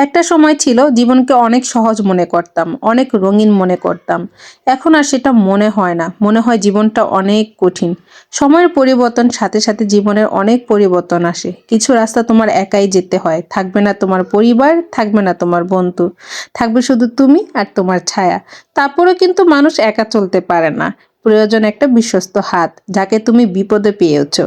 একটা সময় ছিল জীবনকে অনেক সহজ মনে করতাম, অনেক রঙিন মনে করতাম। এখন আর সেটা মনে হয় না, মনে হয় জীবনটা অনেক কঠিন। সময়ের পরিবর্তন সাথে সাথে জীবনের অনেক পরিবর্তন আসে। কিছু রাস্তা তোমার একাই যেতে হয়, থাকবে না তোমার পরিবার, থাকবে না তোমার বন্ধু, থাকবে শুধু তুমি আর তোমার ছায়া। তারপরেও কিন্তু মানুষ একা চলতে পারে না, প্রয়োজন একটা বিশ্বস্ত হাত, যাকে তুমি বিপদে পেয়েছো।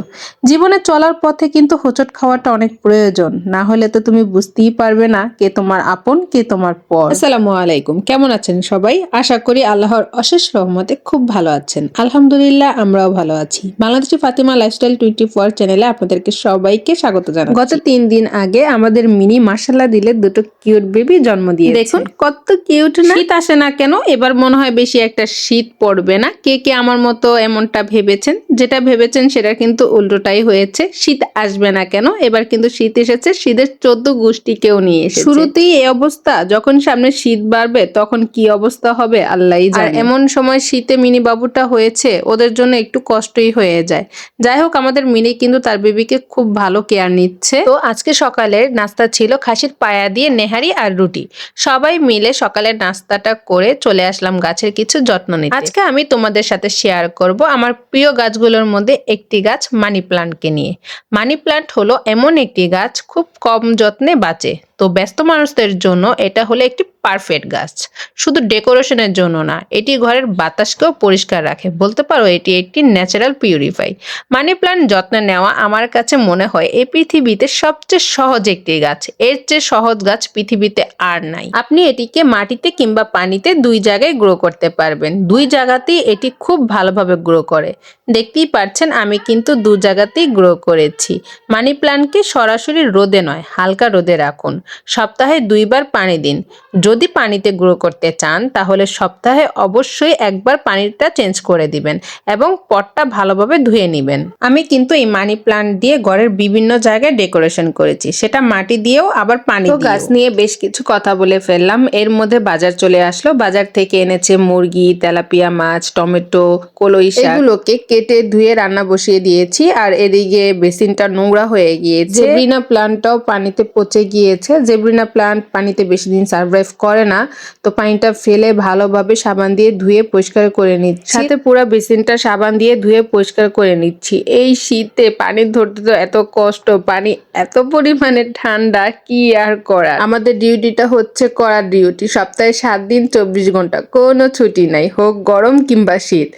জীবনে চলার পথে কিন্তু হোঁচট খাওয়াটা অনেক প্রয়োজন, না হলে তো তুমি বুঝতেই পারবে না কে তোমার আপন, কে তোমার পর। আসসালামু আলাইকুম, কেমন আছেন সবাই? আশা করি আল্লাহর অশেষ রহমতে খুব ভালো আছেন। আলহামদুলিল্লাহ, আমরাও ভালো আছি। বাংলাদেশি ফাতিমা লাইফস্টাইল 24 চ্যানেলে আপনাদেরকে সবাইকে স্বাগত জানাচ্ছি। গত 3 দিন আগে আমাদের মিনি মাশাআল্লাহ দিলে দুটো কিউট বেবি জন্ম দিয়েছে। দেখুন কত কিউট না। শীত আসে না কেন, এবার মনে হয় বেশি একটা শীত পড়বে না। কে কে আমার মতো এমনটা ভেবেছেন? যেটা ভেবেছেন সেটা কিন্তু উল্টোটাই হয়েছে। শীত আসবে না কেন, এবার কিন্তু শীত এসেছে। শীতের 14 গোষ্ঠীকেও নিয়ে এসেছে। শুরুতেই এই অবস্থা, যখন সামনে শীত বাড়বে তখন কি অবস্থা হবে আল্লাহই জানে। আর এমন সময় শীতে মিনি বাবুটা হয়েছে, ওদের জন্য একটু কষ্টই হয়ে যায়। যাই হোক, আমাদের মিনি কিন্তু তার বেবিকে খুব ভালো কেয়ার নিচ্ছে। তো আজকে সকালের নাস্তা ছিল খাসির পায়া দিয়ে নেহারি আর রুটি। সবাই মিলে সকালের নাস্তাটা করে চলে আসলাম গাছের কিছু যত্ন নিতে। আজকে আমি তোমাদের সাথে শেয়ার করব আমার প্রিয় গাছগুলোর মধ্যে একটি গাছ, মানি প্লান্টকে নিয়ে। মানি প্লান্ট হলো এমন একটি গাছ খুব কম যত্নে বাঁচে। তো ব্যস্ত মানুষদের জন্য এটা হলো একটি পারফেক্ট গাছ। শুধু ডেকোরেশনের জন্য না, এটি ঘরের বাতাসকেও পরিষ্কার রাখে। বলতে পারো এটি একটি ন্যাচারাল পিউরিফাই। মানি প্লান্ট যত্ন নেওয়া আমার কাছে মনে হয় এই পৃথিবীতে সবচেয়ে সহজ একটি গাছ। এর চেয়ে সহজ গাছ পৃথিবীতে আর নাই। আপনি এটিকে মাটিতে কিংবা পানিতে দুই জায়গায় গ্রো করতে পারবেন। দুই জায়গাতেই এটি খুব ভালোভাবে গ্রো করে। দেখতেই পাচ্ছেন আমি কিন্তু দু জায়গাতেই গ্রো করেছি। মানি প্লান্টকে সরাসরি রোদে নয়, হালকা রোদে রাখুন। সপ্তাহে 2 বার পানি দিন। যদি পানিতে গ্রো করতে চান তাহলে সপ্তাহে অবশ্যই একবার পানিটা চেঞ্জ করে দিবেন এবং পটটা ভালোভাবে ধুয়ে নেবেন। আমি কিন্তু এই মানি প্লান্ট দিয়ে ঘরের বিভিন্ন জায়গায় ডেকোরেশন করেছি, সেটা মাটি দিয়েও আবার পানি দিয়েও। গাছ নিয়ে বেশ কিছু কথা বলে ফেললাম, এর মধ্যে বাজার চলে আসলো। বাজার থেকে এনেছে মুরগি, তেলাপিয়া মাছ, টমেটো, কলই শাক। এগুলোকে কেটে ধুয়ে রান্না বসিয়ে দিয়েছি। আর এদিকে বেসিনটা নোংরা হয়ে গিয়েছে। জেব্রিনা প্লান্টটাও পানিতে পচে গিয়েছে। জেব্রিনা প্লান্ট পানিতে বেশি দিন সার্ভাইভ করে না, তো পানিটা ফেলে ভালোভাবে সাবান দিয়ে ধুয়ে পরিষ্কার করে নিচ্ছি। সাথে পুরো বেসিনটা সাবান দিয়ে ধুয়ে পরিষ্কার করে নিচ্ছি। এই শীতে পানি ধরতে তো এত কষ্ট, পানি এত পরিমাণে ঠান্ডা, কি আর করা। আমাদের ডিউটিটা হচ্ছে করা ডিউটি। সপ্তাহে 7 দিন 24 ঘন্টা, কোনো ছুটি নাই, হোক গরম কিংবা শীত।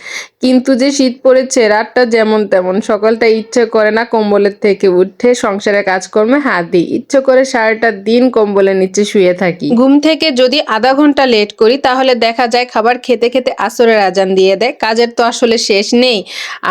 কিন্তু যে শীত পড়েছে, রাতটা যেমন তেমন। সকালটা ইচ্ছে করে না কম্বলের থেকে উঠে সংসারের কাজকর্মে হাত দিই, ইচ্ছে করে সারাটা দিন কম্বলের নিচে শুয়ে থাকি। ঘুম থেকে যদি আধা ঘন্টা লেট করি তাহলে দেখা যায় খাবার খেতে খেতে আসরের আজান দিয়ে দেয়। কাজের তো আসলে শেষ নেই।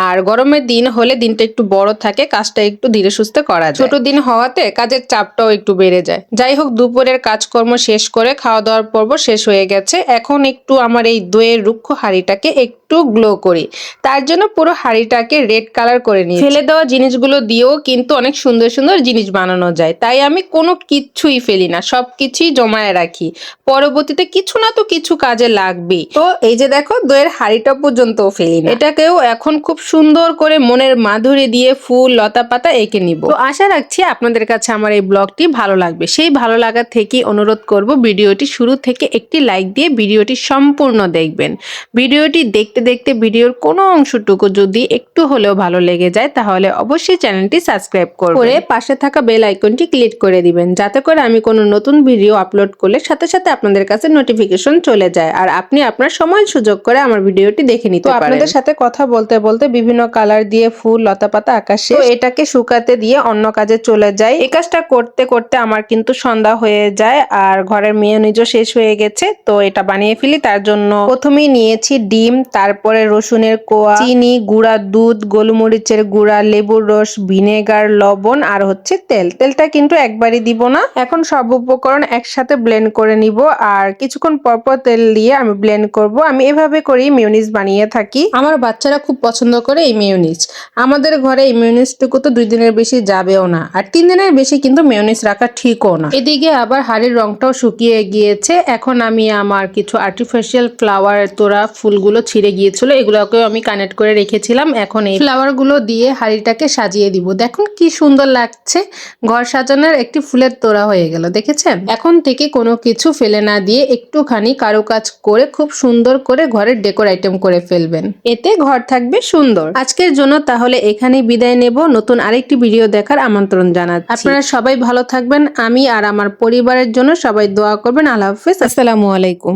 আর গরমের দিন হলে দিনটা একটু বড় থাকে, কাজটা একটু ধীরে সুস্থে করা যায়। ছোট দিন হওয়াতে কাজের চাপটাও একটু বেড়ে যায়। যাই হোক, দুপুরের কাজকর্ম শেষ করে খাওয়া দাওয়ার পর্ব শেষ হয়ে গেছে। এখন একটু আমার এই দইয়ের রুক্ষ হাঁড়িটাকে একটু গ্লো করি। তার জন্য পুরো হাঁড়িটাকে রেড কালার করে নিই। ফেলে দেওয়া জিনিসগুলো দিয়েও কিন্তু অনেক সুন্দর সুন্দর জিনিস বানানো যায়। তাই আমি কোনো কিছুই ফেলি না, সবকিছুই জমায়ে রাখি। পরবর্তীতে কিছু না তো কিছু কাজে লাগবে। তো এই যে দেখো, দইয়ের হাঁড়িটা পর্যন্ত ফেলি না। এটাকেও এখন খুব সুন্দর করে মনের মাধুরী দিয়ে ফুল লতা পাতা এঁকে নিব। তো আশা রাখছি আপনাদের কাছে আমার এই ব্লগটি ভালো লাগবে। সেই ভালো লাগা থেকে অনুরোধ করব ভিডিওটি শুরু থেকে একটি লাইক দিয়ে ভিডিওটি সম্পূর্ণ দেখবেন। ভিডিওটি দেখতে দেখতে ভিডিওর কোনো অংশটুকু যদি একটু হলেও ভালো লেগে যায় তাহলে অবশ্যই চ্যানেলটি সাবস্ক্রাইব করে পাশে থাকা বেল আইকনটি ক্লিক করে দিবেন, যাতে করে আমি কোনো নতুন ভিডিও আপলোড করলে সাথে সাথে আপনাদের কাছে নোটিফিকেশন চলে যায় আর আপনি আপনার সময় সুযোগ করে আমার ভিডিওটি দেখে নিতে পারেন। আপনাদের সাথে কথা বলতে বলতে বিভিন্ন কালার দিয়ে ফুল লতা পাতা আকাশে, তো এটাকে শুকাতে দিয়ে অন্য কাজে চলে যায়। এই কাজটা করতে করতে আমার কিন্তু সন্ধ্যা হয়ে যায় আর ঘরের মেয়োনিজও শেষ হয়ে গেছে। তো এটা বানিয়ে ফেলি। তার জন্য প্রথমেই নিয়েছি ডিম, তারপরে রসুনের কোয়া, চিনি, গুঁড়া দুধ, গোলমরিচের গুঁড়া, লেবুর রস, ভিনেগার, লবণ আর হচ্ছে তেল। তেলটা কিন্তু একবারই দিব না। এখন সব উপকরণ একসাথে ব্লেন্ড করে নিব আর কিছুক্ষণ পরপর তেল দিয়ে আমি ব্লেন্ড করব। আমি এভাবে করেই মেয়োনিজ বানিয়ে থাকি। আমার বাচ্চারা খুব পছন্দ করে এই মেয়োনিজ। আমাদের ঘরে এই মেয়োনিজটুকু তো 2 দিনের বেশি যাবেও না, আর 3 দিনের বেশি কিন্তু মেয়োনিজ রাখা ঠিকও না। এদিকে আবার হাড়ির রংটাও শুকিয়ে গিয়েছে। এখন আমি আমার কিছু আর্টিফিশিয়াল ফ্লাওয়ার তোড়া ফুলগুলো ছিঁড়ে গিয়েছিল, এগুলোকে আমি কানেক্ট করে রেখেছিলাম। এখন এই ফ্লাওয়ারগুলো দিয়ে হাঁড়িটাকে সাজিয়ে দিব। দেখুন কি সুন্দর লাগছে, ঘর সাজানোর একটি ফুলের তোড়া হয়ে গেল, দেখেছেন? এখন থেকে কোনো কিছু ফেলে না দিয়ে একটুখানি কারুকাজ করে খুব সুন্দর করে ঘরের ডেকোর আইটেম করে ফেলবেন, এতে ঘর থাকবে সুন্দর। আজকের জন্য তাহলে এখানেই বিদায় নেব। নতুন আরেকটি ভিডিও দেখার আমন্ত্রণ জানাচ্ছি। আপনারা সবাই ভালো থাকবেন, আমি আর আমার পরিবারের জন্য সবাই দোয়া করবেন। আল্লাহ হাফেজ, আসসালামু আলাইকুম।